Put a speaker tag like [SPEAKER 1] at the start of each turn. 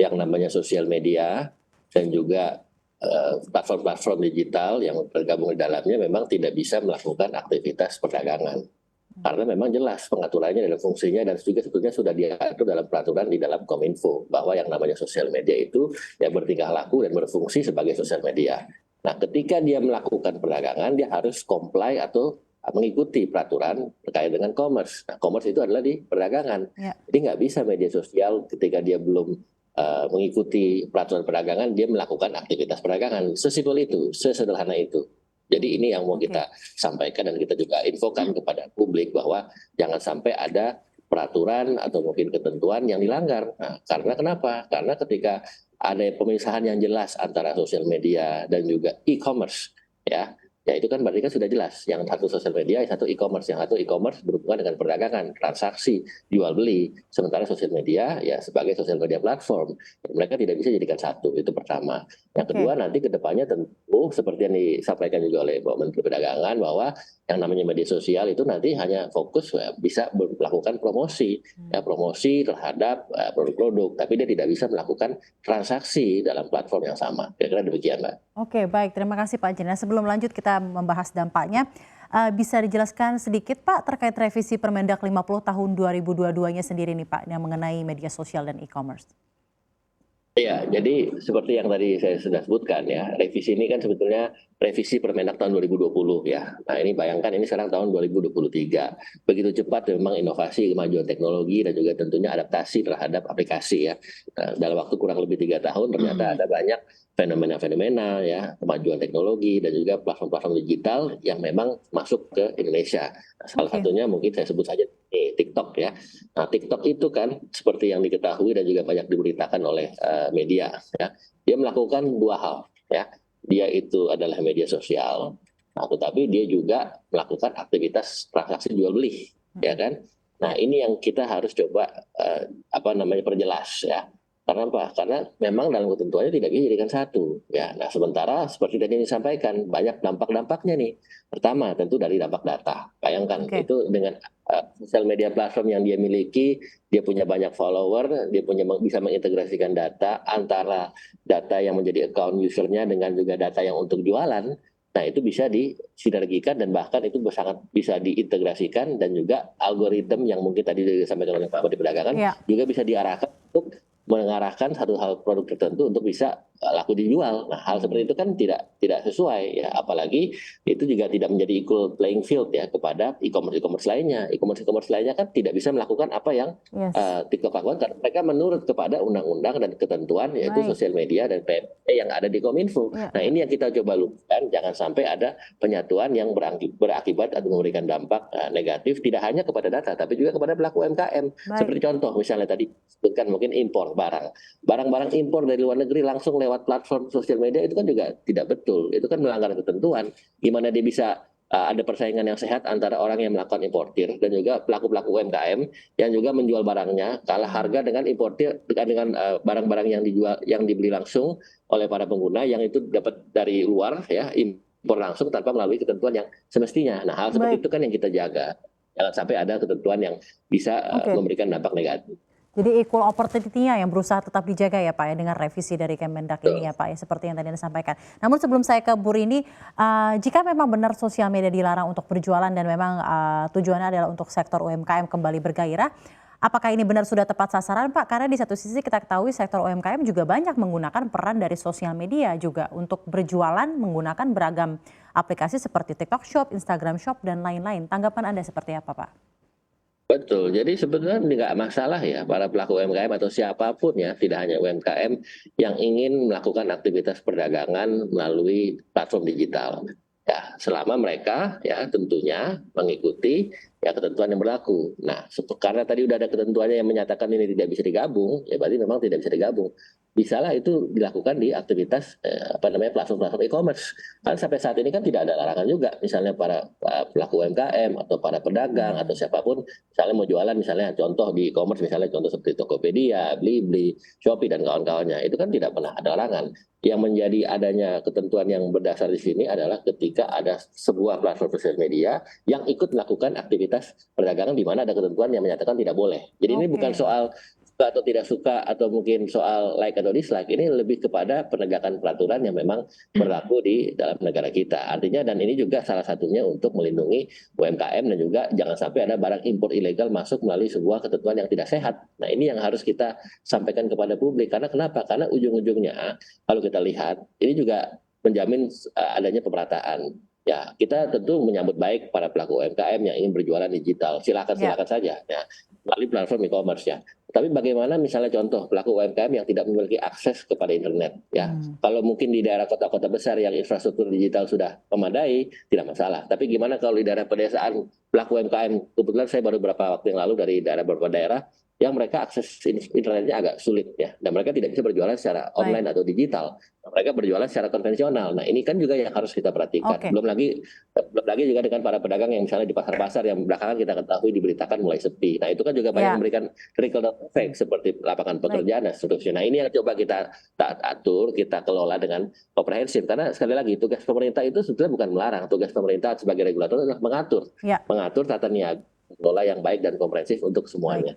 [SPEAKER 1] yang namanya sosial media dan juga platform-platform digital yang tergabung di dalamnya memang tidak bisa melakukan aktivitas perdagangan. Karena memang jelas pengaturannya dan fungsinya dan juga sebetulnya sudah diatur dalam peraturan di dalam Kominfo bahwa yang namanya sosial media itu ya bertingkah laku dan berfungsi sebagai sosial media. Nah, ketika dia melakukan perdagangan, dia harus comply atau mengikuti peraturan terkait dengan commerce. Nah, commerce itu adalah di perdagangan.
[SPEAKER 2] Ya.
[SPEAKER 1] Jadi nggak bisa media sosial ketika dia belum mengikuti peraturan perdagangan, dia melakukan aktivitas perdagangan. Sesimpel itu, sesederhana itu. Jadi ini yang mau kita sampaikan dan kita juga infokan kepada publik bahwa jangan sampai ada peraturan atau mungkin ketentuan yang dilanggar. Nah, karena kenapa? Karena ketika ada pemisahan yang jelas antara sosial media dan juga e-commerce, ya itu kan berarti kan sudah jelas. Yang satu sosial media, yang satu e-commerce. Yang satu e-commerce berhubungan dengan perdagangan, transaksi, jual beli. Sementara sosial media ya sebagai sosial media platform. Mereka tidak bisa jadikan satu, itu pertama. Yang kedua nanti ke depannya tentu seperti yang disampaikan juga oleh Pak Menteri Perdagangan bahwa yang namanya media sosial itu nanti hanya fokus ya, bisa melakukan promosi, ya promosi terhadap produk-produk, tapi dia tidak bisa melakukan transaksi dalam platform yang sama. Kira-kira demikian, Mbak.
[SPEAKER 2] Oke, baik. Terima kasih Pak Jena. Sebelum lanjut kita membahas dampaknya, bisa dijelaskan sedikit Pak terkait revisi Permendak 50 tahun 2022-nya sendiri nih Pak, yang mengenai media sosial dan e-commerce.
[SPEAKER 1] Iya, jadi seperti yang tadi saya sudah sebutkan ya, revisi ini kan sebetulnya revisi Permenak tahun 2020 ya. Nah ini bayangkan ini sekarang tahun 2023. Begitu cepat memang inovasi, kemajuan teknologi dan juga tentunya adaptasi terhadap aplikasi ya. Nah, dalam waktu kurang lebih 3 tahun ternyata ada banyak fenomena-fenomena ya, kemajuan teknologi dan juga platform-platform digital yang memang masuk ke Indonesia. Nah, salah satunya mungkin saya sebut saja TikTok ya. Nah, TikTok itu kan seperti yang diketahui dan juga banyak diberitakan oleh media ya. Dia melakukan dua hal ya. Dia itu adalah media sosial, nah, tetapi dia juga melakukan aktivitas transaksi jual beli ya kan. Nah, ini yang kita harus coba perjelas ya. Karena apa? Karena memang dalam ketentuannya tidak bisa dijadikan satu. Ya, nah sementara seperti tadi yang disampaikan banyak dampak-dampaknya nih. Pertama tentu dari dampak data. Bayangkan itu dengan sosial media platform yang dia miliki, dia punya banyak follower, dia bisa mengintegrasikan data antara data yang menjadi account usernya dengan juga data yang untuk jualan. Nah itu bisa disinergikan dan bahkan itu sangat bisa diintegrasikan dan juga algoritma yang mungkin tadi disampaikan oleh Pak Menteri Perdagangan juga bisa diarahkan untuk mengarahkan satu hal produk tertentu untuk bisa laku dijual. Nah, hal seperti itu kan tidak sesuai ya, apalagi itu juga tidak menjadi equal playing field ya kepada e-commerce lainnya. E-commerce lainnya kan tidak bisa melakukan apa yang TikTok lakukan karena mereka menurut kepada undang-undang dan ketentuan yaitu sosial media dan PME yang ada di Kominfo. Nah, ini yang kita coba lupakan, jangan sampai ada penyatuan yang berakibat atau memberikan dampak negatif tidak hanya kepada data tapi juga kepada pelaku UMKM. Seperti contoh misalnya tadi sebutkan mungkin impor barang-barang impor dari luar negeri langsung lewat platform sosial media itu kan juga tidak betul. Itu kan melanggar ketentuan. Gimana dia bisa ada persaingan yang sehat antara orang yang melakukan importir dan juga pelaku-pelaku UMKM yang juga menjual barangnya kalah harga dengan importir dengan barang-barang yang dibeli langsung oleh para pengguna yang itu dapat dari luar ya, impor langsung tanpa melalui ketentuan yang semestinya. Nah, hal seperti itu kan yang kita jaga. Jangan sampai ada ketentuan yang bisa memberikan dampak negatif.
[SPEAKER 2] Jadi equal opportunity-nya yang berusaha tetap dijaga ya Pak ya dengan revisi dari Kemendak ini ya Pak ya seperti yang tadi Anda sampaikan. Namun sebelum saya ke Bu Rini, jika memang benar sosial media dilarang untuk berjualan dan memang tujuannya adalah untuk sektor UMKM kembali bergairah, apakah ini benar sudah tepat sasaran Pak? Karena di satu sisi kita ketahui sektor UMKM juga banyak menggunakan peran dari sosial media juga untuk berjualan menggunakan beragam aplikasi seperti TikTok Shop, Instagram Shop dan lain-lain. Tanggapan Anda seperti apa Pak?
[SPEAKER 1] Betul, jadi sebenarnya nggak masalah ya para pelaku UMKM atau siapapun ya, tidak hanya UMKM yang ingin melakukan aktivitas perdagangan melalui platform digital. Ya, selama mereka ya tentunya mengikuti ya ketentuan yang berlaku. Nah, karena tadi udah ada ketentuannya yang menyatakan ini tidak bisa digabung, ya berarti memang tidak bisa digabung. Bisalah itu dilakukan di aktivitas platform-platform e-commerce. Kan sampai saat ini kan tidak ada larangan juga, misalnya para pelaku UMKM atau para pedagang atau siapapun, misalnya mau jualan, misalnya contoh di e-commerce, misalnya contoh seperti Tokopedia, Blibli, Shopee dan kawan-kawannya, itu kan tidak pernah ada larangan. Yang menjadi adanya ketentuan yang berdasar di sini adalah ketika ada sebuah platform sosial media yang ikut melakukan aktivitas perdagangan di mana ada ketentuan yang menyatakan tidak boleh. Jadi ini bukan soal suka atau tidak suka atau mungkin soal like atau dislike, ini lebih kepada penegakan peraturan yang memang berlaku di dalam negara kita. Artinya dan ini juga salah satunya untuk melindungi UMKM dan juga jangan sampai ada barang impor ilegal masuk melalui sebuah ketentuan yang tidak sehat. Nah ini yang harus kita sampaikan kepada publik. Karena kenapa? Karena ujung-ujungnya kalau kita lihat ini juga menjamin adanya pemerataan. Ya, kita tentu menyambut baik para pelaku UMKM yang ingin berjualan digital. Silakan
[SPEAKER 2] Ya.
[SPEAKER 1] silakan saja. Ya, melalui platform e-commerce ya. Tapi bagaimana misalnya contoh pelaku UMKM yang tidak memiliki akses kepada internet ya. Kalau mungkin di daerah kota-kota besar yang infrastruktur digital sudah memadai, tidak masalah. Tapi gimana kalau di daerah pedesaan pelaku UMKM? Kebetulan saya baru beberapa waktu yang lalu dari beberapa daerah yang mereka akses internetnya agak sulit ya, dan mereka tidak bisa berjualan secara
[SPEAKER 2] Baik.
[SPEAKER 1] online atau digital. Mereka berjualan secara konvensional. Nah ini kan juga yang harus kita perhatikan.
[SPEAKER 2] Oke.
[SPEAKER 1] Belum lagi juga dengan para pedagang yang misalnya di pasar-pasar yang belakangan kita ketahui diberitakan mulai sepi. Nah itu kan juga banyak
[SPEAKER 2] Ya.
[SPEAKER 1] memberikan trickle down effect seperti lapangan pekerjaan dan seterusnya. Nah ini yang coba kita atur, kita kelola dengan komprehensif. Karena sekali lagi tugas pemerintah itu sebetulnya bukan melarang. Tugas pemerintah sebagai regulator adalah mengatur
[SPEAKER 2] Ya.
[SPEAKER 1] tata niaga, kelola yang baik dan komprehensif untuk
[SPEAKER 2] Baik.
[SPEAKER 1] semuanya.